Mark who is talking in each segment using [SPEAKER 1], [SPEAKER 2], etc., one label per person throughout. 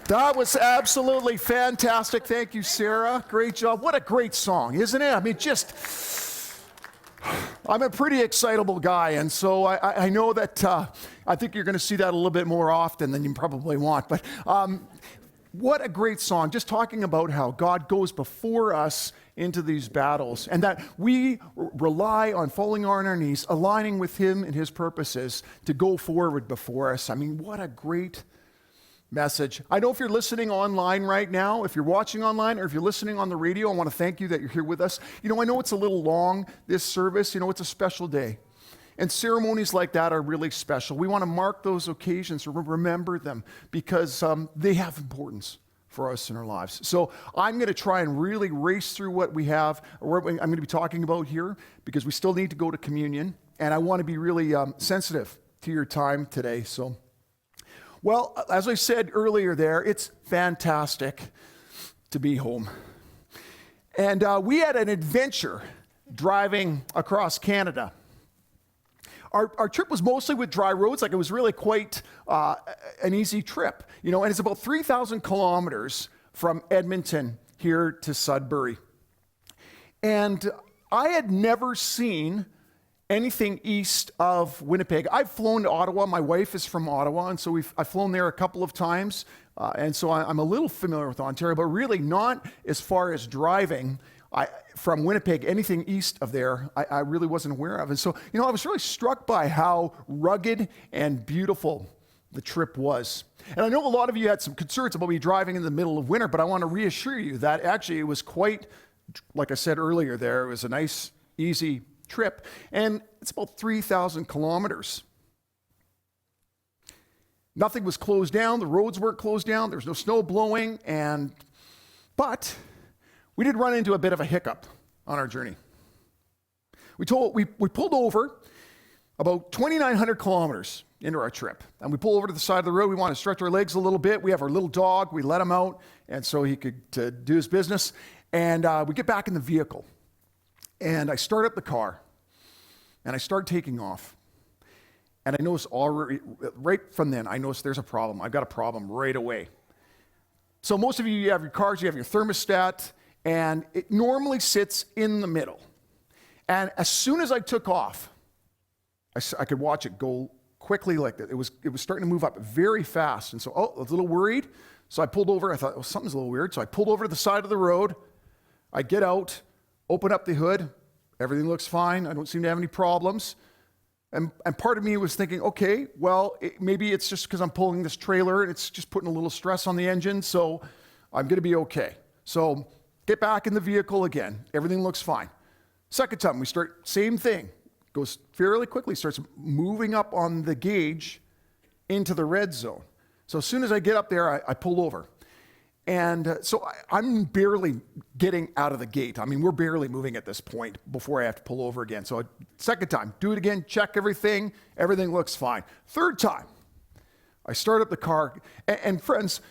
[SPEAKER 1] That was absolutely fantastic. Thank you, Sarah. Great job. What a great song, isn't it? I mean, I'm a pretty excitable guy, and so I know that I think you're going to see that a little bit more often than you probably want. But what a great song. Just talking about how God goes before us into these battles, and that we rely on falling on our knees, aligning with Him and His purposes to go forward before us. I mean, what a great message. I know if you're listening online right now, if you're watching online, or if you're listening on the radio, I want to thank you that you're here with us. You know, I know it's a little long, this service. You know, it's a special day. And ceremonies like that are really special. We want to mark those occasions, remember them, because they have importance for us in our lives. So I'm going to try and really race through what we have, or what I'm going to be talking about here, because we still need to go to communion, and I want to be really sensitive to your time today. So, well, as I said earlier there, it's fantastic to be home. And we had an adventure driving across Canada. Our trip was mostly with dry roads, like it was really quite an easy trip, you know, and it's about 3,000 kilometers from Edmonton here to Sudbury. And I had never seen anything east of Winnipeg. I've flown to Ottawa. My wife is from Ottawa, and so I've flown there a couple of times, and so I'm a little familiar with Ontario, but really not as far as driving from Winnipeg, anything east of there, I really wasn't aware of. And so, you know, I was really struck by how rugged and beautiful the trip was. And I know a lot of you had some concerns about me driving in the middle of winter, but I want to reassure you that actually it was quite, like I said earlier there, it was a nice, easy trip. And it's about 3,000 kilometers. Nothing was closed down. The roads weren't closed down. There was no snow blowing. But we did run into a bit of a hiccup on our journey. We pulled over about 2,900 kilometers into our trip. And we pull over to the side of the road. We want to stretch our legs a little bit. We have our little dog. We let him out, and so he could do his business. And we get back in the vehicle. And I start up the car. And I start taking off. And I notice already, right from then, I notice there's a problem. I've got a problem right away. So most of you have your cars, you have your thermostat, and it normally sits in the middle. And as soon as I took off, I could watch it go quickly like that. It was starting to move up very fast. And so, I was a little worried. So I pulled over. I thought, something's a little weird. So I pulled over to the side of the road. I get out, open up the hood. Everything looks fine. I don't seem to have any problems. And part of me was thinking, okay, well, maybe it's just because I'm pulling this trailer and it's just putting a little stress on the engine, so I'm going to be okay. So get back in the vehicle again. Everything looks fine. Second time, we start, same thing. Goes fairly quickly, starts moving up on the gauge into the red zone. So as soon as I get up there, I pull over. And so I'm barely getting out of the gate. I mean, we're barely moving at this point before I have to pull over again. So second time, do it again, check everything. Everything looks fine. Third time, I start up the car. And friends,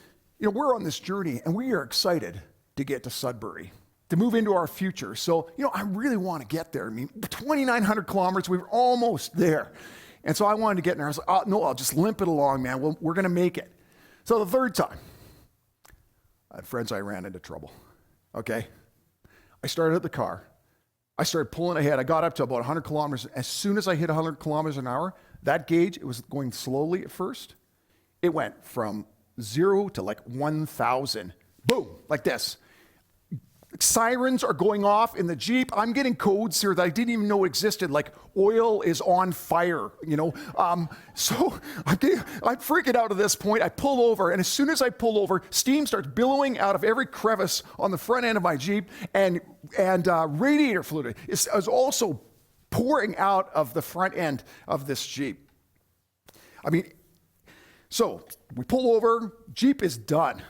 [SPEAKER 1] you know, we're on this journey and we are excited to get to Sudbury, to move into our future. So, you know, I really want to get there. I mean, 2,900 kilometers, we were almost there. And so I wanted to get in there. I was like, oh, no, I'll just limp it along, man. We're going to make it. So the third time, friends, I ran into trouble, okay? I started the car. I started pulling ahead. I got up to about 100 kilometers. As soon as I hit 100 kilometers an hour, that gauge, it was going slowly at first. It went from 0 to like 1,000. Boom, like this. Sirens are going off in the Jeep. I'm getting codes here that I didn't even know existed, like oil is on fire, you know. So I'm freaking out at this point. I pull over, and as soon as I pull over, steam starts billowing out of every crevice on the front end of my Jeep, and radiator fluid is also pouring out of the front end of this Jeep. I mean, so we pull over, Jeep is done,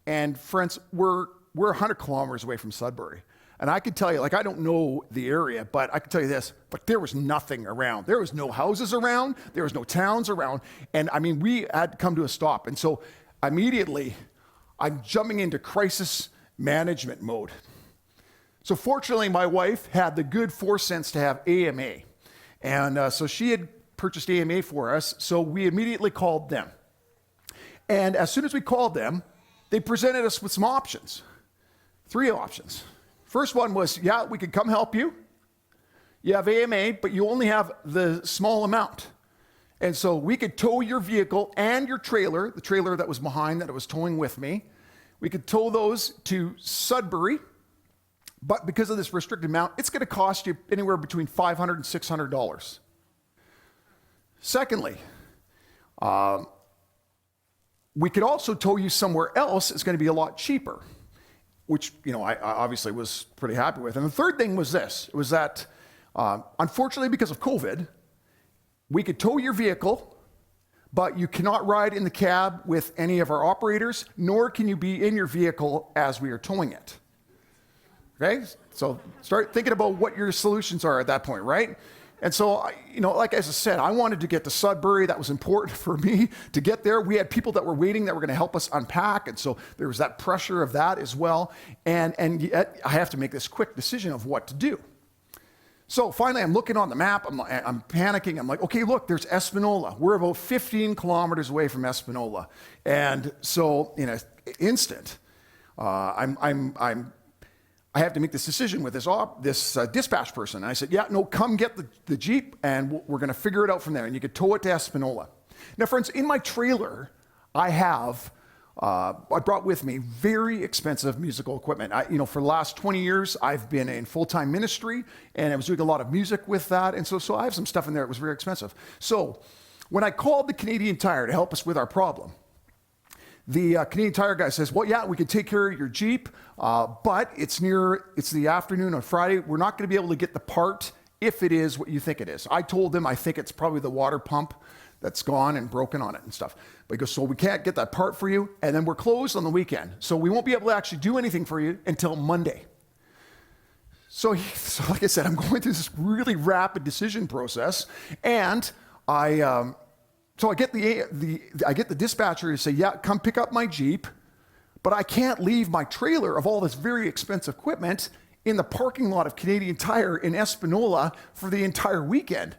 [SPEAKER 1] and friends, we're 100 kilometers away from Sudbury. And I can tell you, like, I don't know the area, but I can tell you this, but there was nothing around. There was no houses around. There was no towns around. And I mean, we had come to a stop. And so immediately, I'm jumping into crisis management mode. So fortunately, my wife had the good foresight to have AMA. And so she had purchased AMA for us. So we immediately called them. And as soon as we called them, they presented us with some options, 3 options. First one was, yeah, we could come help you. You have AMA, but you only have the small amount. And so we could tow your vehicle and your trailer, the trailer that was behind that I was towing with me. We could tow those to Sudbury, but because of this restricted amount, it's going to cost you anywhere between $500 and $600. Secondly, we could also tow you somewhere else. It's going to be a lot cheaper, which, I obviously was pretty happy with. And the third thing was this. It was that, unfortunately, because of COVID, we could tow your vehicle, but you cannot ride in the cab with any of our operators, nor can you be in your vehicle as we are towing it. Okay? So start thinking about what your solutions are at that point, right? And so, like as I said, I wanted to get to Sudbury. That was important for me to get there. We had people that were waiting that were going to help us unpack, and so there was that pressure of that as well. And yet I have to make this quick decision of what to do. So finally, I'm looking on the map. I'm panicking. I'm like, okay, look, there's Espanola. We're about 15 kilometers away from Espanola. And so in an instant, I have to make this decision with this dispatch person. And I said, yeah, no, come get the Jeep, and we're going to figure it out from there. And you could tow it to Espanola. Now, friends, in my trailer, I brought with me very expensive musical equipment. For the last 20 years, I've been in full-time ministry, and I was doing a lot of music with that. And so I have some stuff in there that was very expensive. So when I called the Canadian Tire to help us with our problem, the Canadian Tire guy says, well, yeah, we can take care of your Jeep, but it's the afternoon on Friday. We're not going to be able to get the part if it is what you think it is. I told them I think it's probably the water pump that's gone and broken on it and stuff. But he goes, so we can't get that part for you, and then we're closed on the weekend. So we won't be able to actually do anything for you until Monday. So like I said, I'm going through this really rapid decision process, and I get the dispatcher to say, yeah, come pick up my Jeep, but I can't leave my trailer of all this very expensive equipment in the parking lot of Canadian Tire in Espanola for the entire weekend.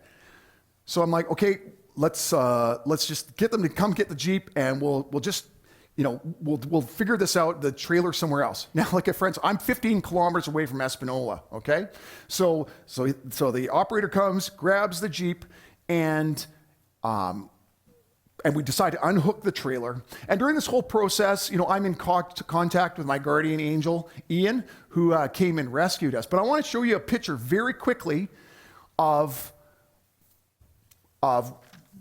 [SPEAKER 1] So I'm like, okay, let's just get them to come get the Jeep, and we'll just, we'll figure this out, the trailer somewhere else. Now, friends, I'm 15 kilometers away from Espanola, okay? So the operator comes, grabs the Jeep, and we decide to unhook the trailer. And during this whole process, I'm in contact with my guardian angel, Ian, who came and rescued us. But I want to show you a picture very quickly of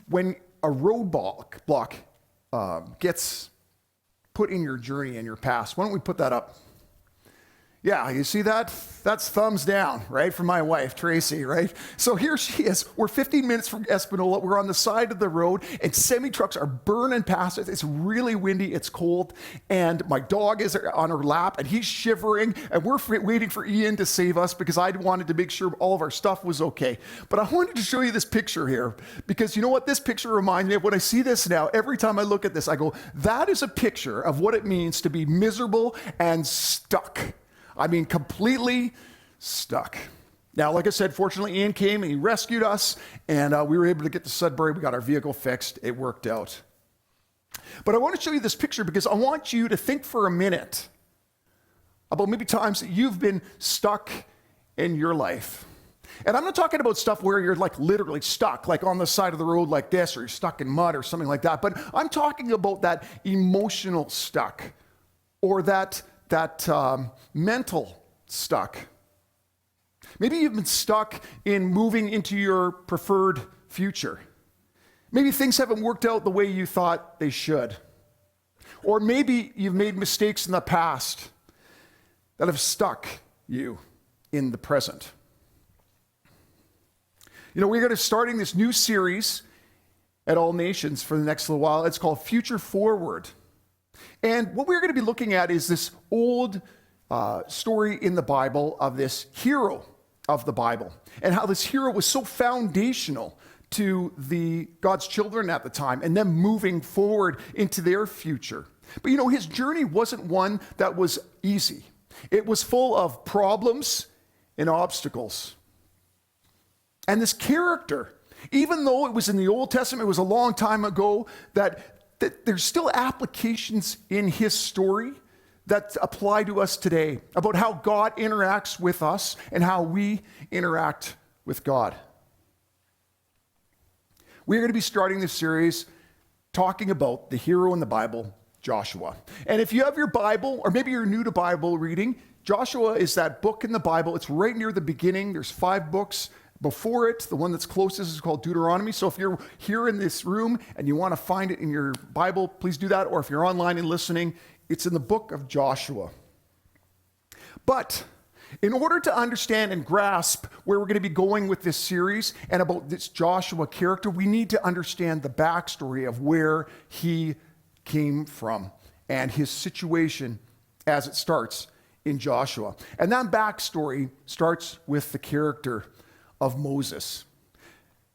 [SPEAKER 1] when a roadblock gets put in your journey and your past. Why don't we put that up? Yeah, you see that? That's thumbs down, right, from my wife, Tracy, right? So here she is. We're 15 minutes from Espanola. We're on the side of the road, and semi-trucks are burning past us. It's really windy. It's cold. And my dog is on her lap, and he's shivering, and we're waiting for Ian to save us because I wanted to make sure all of our stuff was okay. But I wanted to show you this picture here because you know what? This picture reminds me of when I see this now. Every time I look at this, I go, that is a picture of what it means to be miserable and stuck. I mean, completely stuck. Now, like I said, fortunately, Ian came and he rescued us, and we were able to get to Sudbury. We got our vehicle fixed. It worked out. But I want to show you this picture because I want you to think for a minute about maybe times that you've been stuck in your life. And I'm not talking about stuff where you're literally stuck, like on the side of the road like this, or you're stuck in mud or something like that. But I'm talking about that emotional stuck, or that mental stuck. Maybe you've been stuck in moving into your preferred future. Maybe things haven't worked out the way you thought they should. Or maybe you've made mistakes in the past that have stuck you in the present. We're going to starting this new series at All Nations for the next little while. It's called Future Forward. And what we're going to be looking at is this old story in the Bible of this hero of the Bible, and how this hero was so foundational to God's children at the time, and them moving forward into their future. But his journey wasn't one that was easy. It was full of problems and obstacles. And this character, even though it was in the Old Testament, it was a long time ago, that that there's still applications in his story that apply to us today about how God interacts with us and how we interact with God. We're going to be starting this series talking about the hero in the Bible, Joshua. And if you have your Bible, or maybe you're new to Bible reading, Joshua is that book in the Bible. It's right near the beginning. There's 5 books before it. The one that's closest is called Deuteronomy. So if you're here in this room and you want to find it in your Bible, please do that. Or if you're online and listening, it's in the book of Joshua. But in order to understand and grasp where we're going to be going with this series and about this Joshua character, we need to understand the backstory of where he came from and his situation as it starts in Joshua. And that backstory starts with the character of Moses.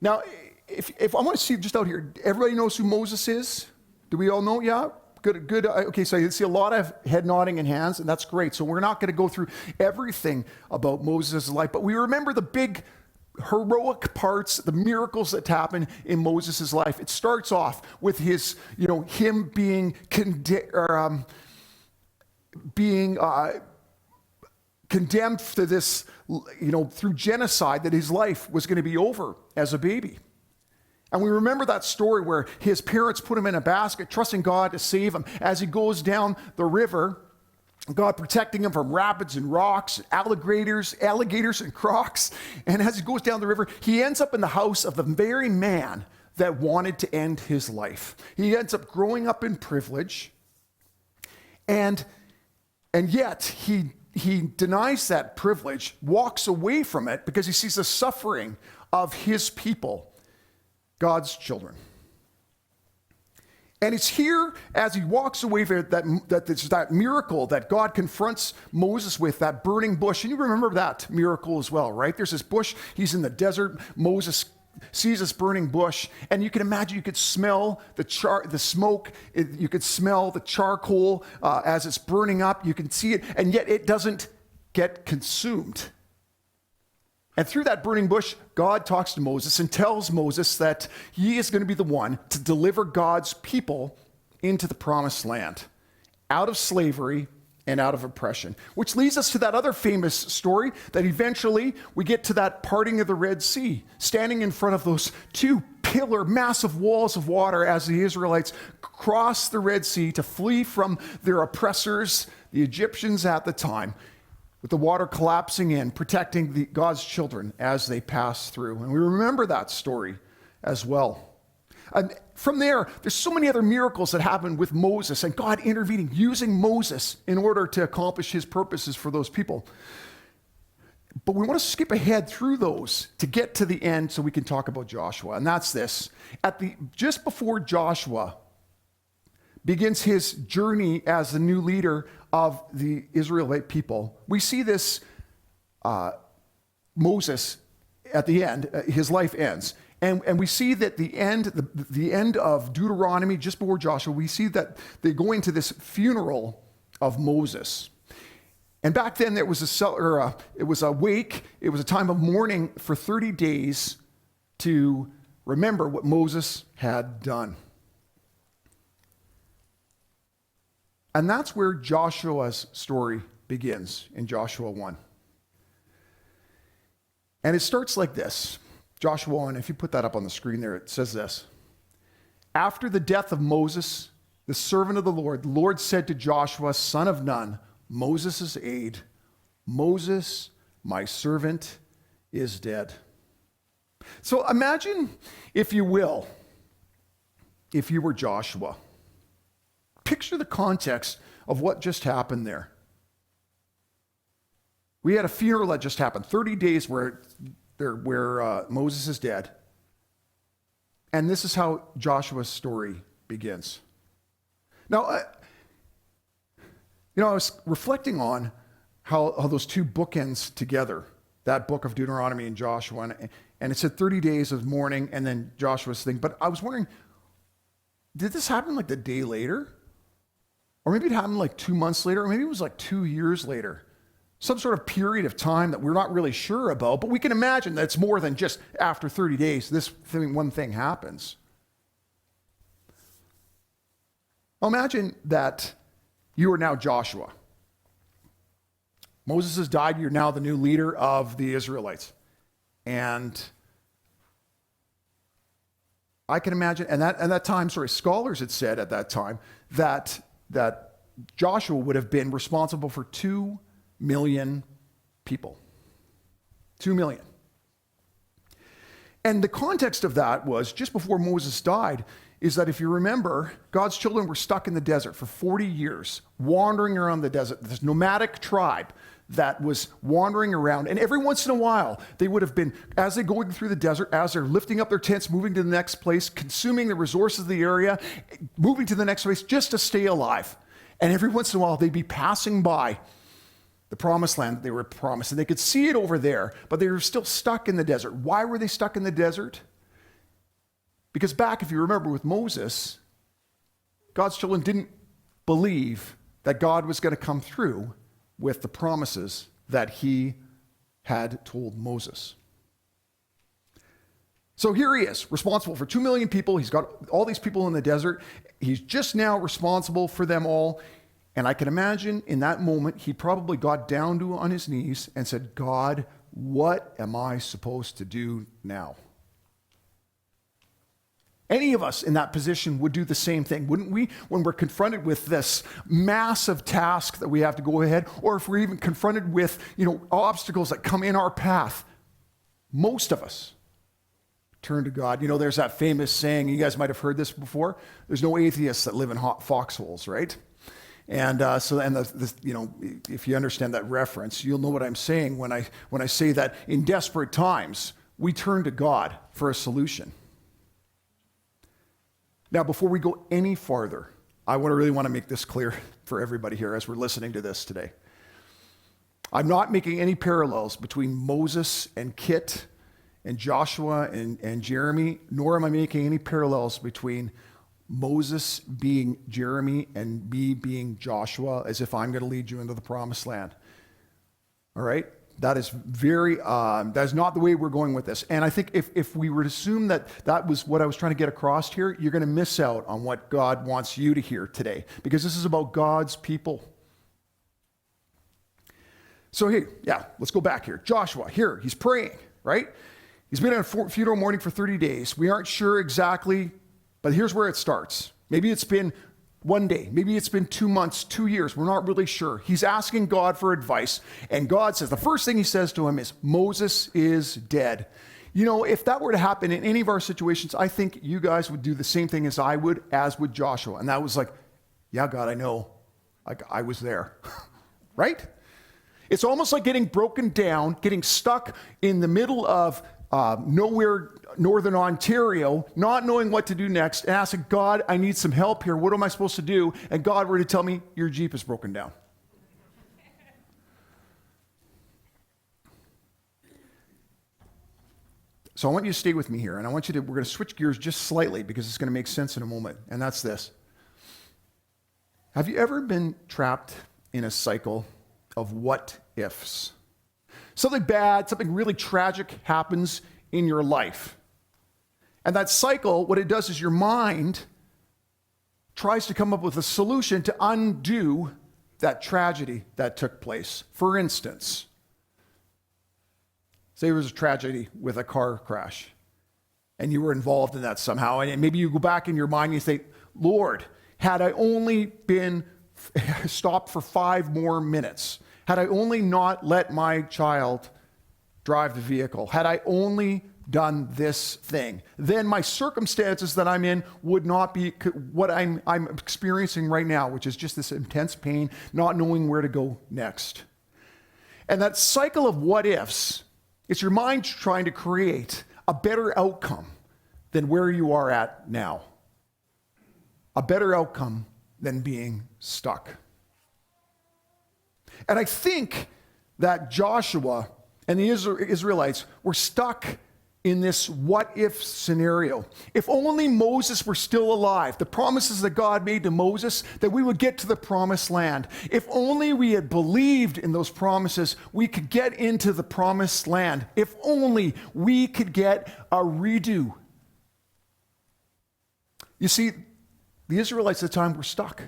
[SPEAKER 1] Now, if I want to see just out here, everybody knows who Moses is? Do we all know? Yeah? Good. Okay, so you see a lot of head nodding and hands, and that's great. So we're not going to go through everything about Moses' life, but we remember the big heroic parts, the miracles that happen in Moses' life. It starts off with his, him being condemned to this, through genocide, that his life was going to be over as a baby. And we remember that story where his parents put him in a basket, trusting God to save him. As he goes down the river, God protecting him from rapids and rocks, alligators and crocs. And as he goes down the river, he ends up in the house of the very man that wanted to end his life. He ends up growing up in privilege, and yet he denies that privilege, walks away from it because he sees the suffering of his people, God's children. And it's here as he walks away that there's that miracle that God confronts Moses with, that burning bush. And you remember that miracle as well, right? There's this bush, he's in the desert, Moses sees this burning bush, and you can imagine, you could smell the smoke, you could smell the charcoal as it's burning up, you can see it, and yet it doesn't get consumed. And through that burning bush, God talks to Moses and tells Moses that he is going to be the one to deliver God's people into the promised land, out of slavery and out of oppression. Which leads us to that other famous story that eventually we get to that parting of the Red Sea, standing in front of those 2 massive walls of water as the Israelites cross the Red Sea to flee from their oppressors, the Egyptians at the time, with the water collapsing in, protecting God's children as they pass through. And we remember that story as well. And from there's so many other miracles that happen with Moses and God intervening, using Moses in order to accomplish his purposes for those people. But we want to skip ahead through those to get to the end so we can talk about Joshua. And that's this. Just before Joshua begins his journey as the new leader of the Israelite people, we see this Moses at the end, his life ends. And we see that the end of Deuteronomy, just before Joshua, we see that they go into this funeral of Moses. And back then it was a wake, it was a time of mourning for 30 days to remember what Moses had done. And that's where Joshua's story begins, in Joshua 1. And it starts like this. Joshua 1, if you put that up on the screen there, it says this. After the death of Moses, the servant of the Lord said to Joshua, son of Nun, Moses' aide, Moses, my servant, is dead. So imagine, if you will, if you were Joshua. Picture the context of what just happened there. We had a funeral that just happened, 30 days where Moses is dead. And this is how Joshua's story begins. Now, I was reflecting on how those 2 bookends together, that book of Deuteronomy and Joshua, and it said 30 days of mourning and then Joshua's thing. But I was wondering, did this happen like the day later? Or maybe it happened like 2 months later, or maybe it was like 2 years later. Some sort of period of time that we're not really sure about, but we can imagine that it's more than just after 30 days, one thing happens. Imagine that you are now Joshua. Moses has died. You're now the new leader of the Israelites. And I can imagine, and at that time, scholars had said at that time that Joshua would have been responsible for 2 million people. 2 million. And the context of that was just before Moses died, is that if you remember, God's children were stuck in the desert for 40 years, wandering around the desert, this nomadic tribe that was wandering around. And every once in a while, they would have been, as they're going through the desert, as they're lifting up their tents, moving to the next place, consuming the resources of the area, moving to the next place just to stay alive. And every once in a while, they'd be passing by the promised land that they were promised. And they could see it over there, but they were still stuck in the desert. Why were they stuck in the desert? Because back, if you remember, with Moses, God's children didn't believe that God was going to come through with the promises that he had told Moses. So here he is, responsible for 2 million people. He's got all these people in the desert. He's just now responsible for them all. And I can imagine in that moment, he probably got down on his knees and said, God, what am I supposed to do now? Any of us in that position would do the same thing, wouldn't we? When we're confronted with this massive task that we have to go ahead, or if we're even confronted with, obstacles that come in our path, most of us turn to God. There's that famous saying, you guys might have heard this before, there's no atheists that live in foxholes, right? And if you understand that reference, you'll know what I'm saying when I say that in desperate times, we turn to God for a solution. Now, before we go any farther, I really want to make this clear for everybody here as we're listening to this today. I'm not making any parallels between Moses and Kit and Joshua and Jeremy, nor am I making any parallels between Moses being Jeremy and me being Joshua, as if I'm going to lead you into the promised land. All right? That is that is not the way we're going with this. And I think if we were to assume that was what I was trying to get across here, you're going to miss out on what God wants you to hear today, because this is about God's people. So let's go back here. Joshua, here, he's praying, right? He's been on a funeral mourning for 30 days. We aren't sure exactly, but here's where it starts. Maybe it's been 1 day, maybe it's been 2 months, 2 years. We're not really sure. He's asking God for advice. And God says, the first thing he says to him is, Moses is dead. If that were to happen in any of our situations, I think you guys would do the same thing as I would, as would Joshua. And that was like, yeah, God, I know. I was there. Right? It's almost like getting broken down, getting stuck in the middle of nowhere, Northern Ontario, not knowing what to do next, and asking, God, I need some help here. What am I supposed to do? And God were to tell me, your Jeep is broken down. So I want you to stay with me here, and we're going to switch gears just slightly because it's going to make sense in a moment, and that's this. Have you ever been trapped in a cycle of what ifs? Something bad, something really tragic happens in your life. And that cycle, what it does is your mind tries to come up with a solution to undo that tragedy that took place. For instance, say there was a tragedy with a car crash and you were involved in that somehow. And maybe you go back in your mind and you think, Lord, had I only been stopped for 5 more minutes, had I only not let my child drive the vehicle, had I only done this thing, then my circumstances that I'm in would not be what I'm experiencing right now, which is just this intense pain, not knowing where to go next. And that cycle of what ifs, it's your mind trying to create a better outcome than where you are at now. A better outcome than being stuck. And I think that Joshua and the Israelites were stuck in this what-if scenario. If only Moses were still alive, the promises that God made to Moses, that we would get to the promised land. If only we had believed in those promises, we could get into the promised land. If only we could get a redo. You see, the Israelites at the time were stuck.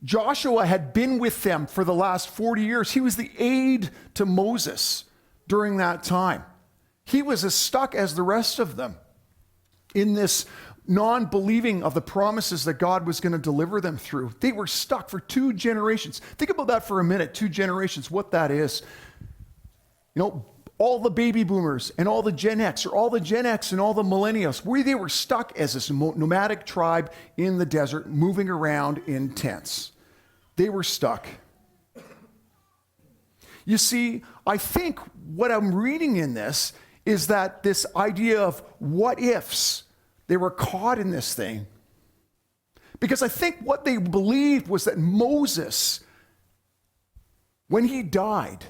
[SPEAKER 1] Joshua had been with them for the last 40 years. He was the aide to Moses during that time. He was as stuck as the rest of them in this non-believing of the promises that God was going to deliver them through. They were stuck for 2 generations. Think about that for a minute, 2 generations, what that is. All the baby boomers and all the Gen X, or all the Gen X and all the millennials, where they were stuck as this nomadic tribe in the desert, moving around in tents. They were stuck. You see, I think what I'm reading in this is that this idea of what ifs, they were caught in this thing. Because I think what they believed was that Moses, when he died,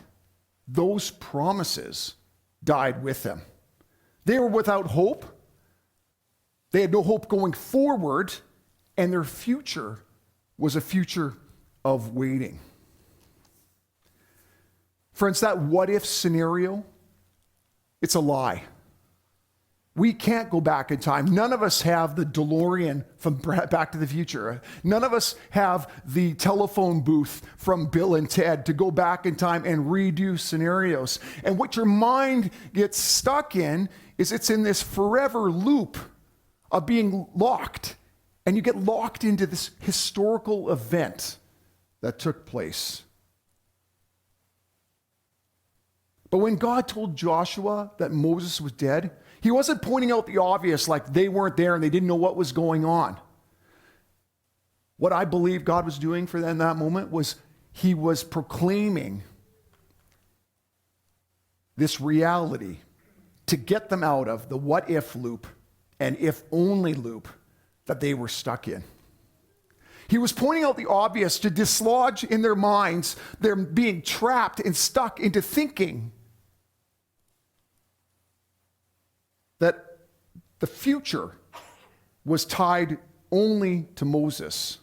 [SPEAKER 1] those promises died with him. They were without hope. They had no hope going forward, and their future was a future of waiting. Friends, that what if scenario, it's a lie. We can't go back in time. None of us have the DeLorean from Back to the Future. None of us have the telephone booth from Bill and Ted to go back in time and redo scenarios. And what your mind gets stuck in is it's in this forever loop of being locked. And you get locked into this historical event that took place. But when God told Joshua that Moses was dead, he wasn't pointing out the obvious, like they weren't there and they didn't know what was going on. What I believe God was doing for them in that moment was he was proclaiming this reality to get them out of the what if loop and if only loop that they were stuck in. He was pointing out the obvious to dislodge in their minds their being trapped and stuck into thinking that the future was tied only to Moses.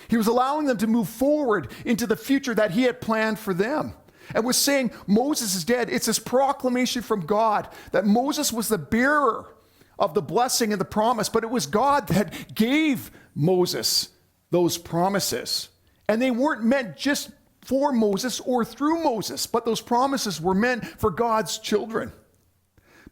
[SPEAKER 1] He was allowing them to move forward into the future that he had planned for them, and was saying Moses is dead. It's this proclamation from God that Moses was the bearer of the blessing and the promise, but it was God that gave Moses those promises. And they weren't meant just for Moses or through Moses, but those promises were meant for God's children.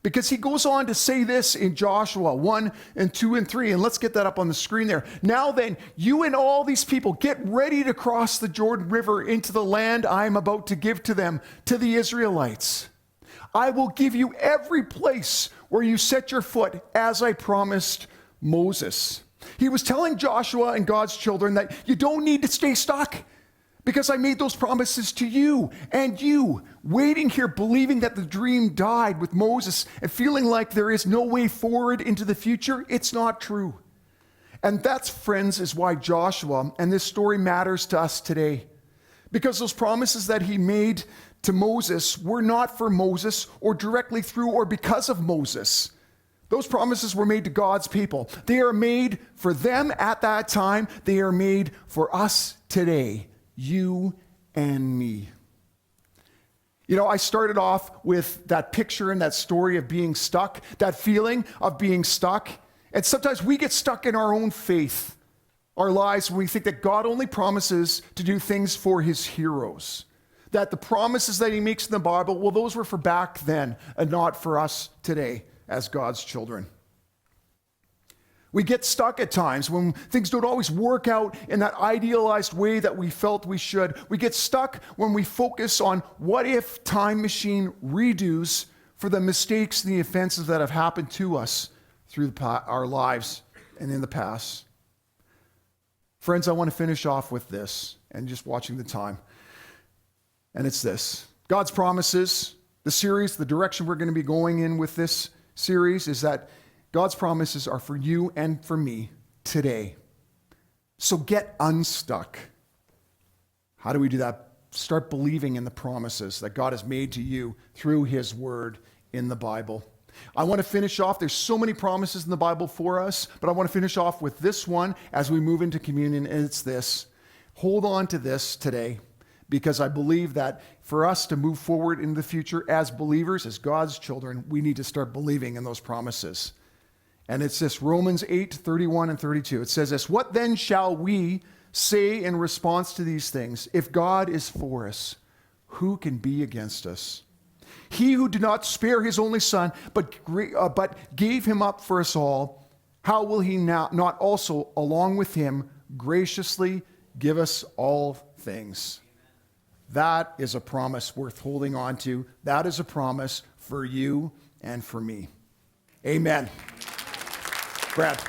[SPEAKER 1] Because he goes on to say this in Joshua 1 and 2 and 3, and let's get that up on the screen there. Now then, you and all these people, get ready to cross the Jordan River into the land I am about to give to them, to the Israelites. I will give you every place where you set your foot, as I promised Moses. He was telling Joshua and God's children that you don't need to stay stuck, because I made those promises to you, and you, waiting here believing that the dream died with Moses and feeling like there is no way forward into the future, it's not true. And that's, friends, is why Joshua and this story matters to us today. Because those promises that he made to Moses were not for Moses or directly through or because of Moses. Those promises were made to God's people. They are made for them at that time. They are made for us today. You and me. I started off with that picture and that story of being stuck, that feeling of being stuck. And sometimes we get stuck in our own faith, our lives, when we think that God only promises to do things for his heroes. That the promises that he makes in the Bible, well, those were for back then and not for us today as God's children. We get stuck at times when things don't always work out in that idealized way that we felt we should. We get stuck when we focus on what if time machine redos for the mistakes and the offenses that have happened to us through our lives and in the past. Friends, I want to finish off with this, and just watching the time. And it's this. God's promises, the series, the direction we're going to be going in with this series is that God's promises are for you and for me today. So get unstuck. How do we do that? Start believing in the promises that God has made to you through his word in the Bible. I want to finish off. There's so many promises in the Bible for us, but I want to finish off with this one as we move into communion, and it's this. Hold on to this today, because I believe that for us to move forward in the future as believers, as God's children, we need to start believing in those promises. And it's this Romans 8:31 and 32. It says this, what then shall we say in response to these things? If God is for us, who can be against us? He who did not spare his only son, but gave him up for us all, how will he now not also, along with him, graciously give us all things? That is a promise worth holding on to. That is a promise for you and for me. Amen. Brad.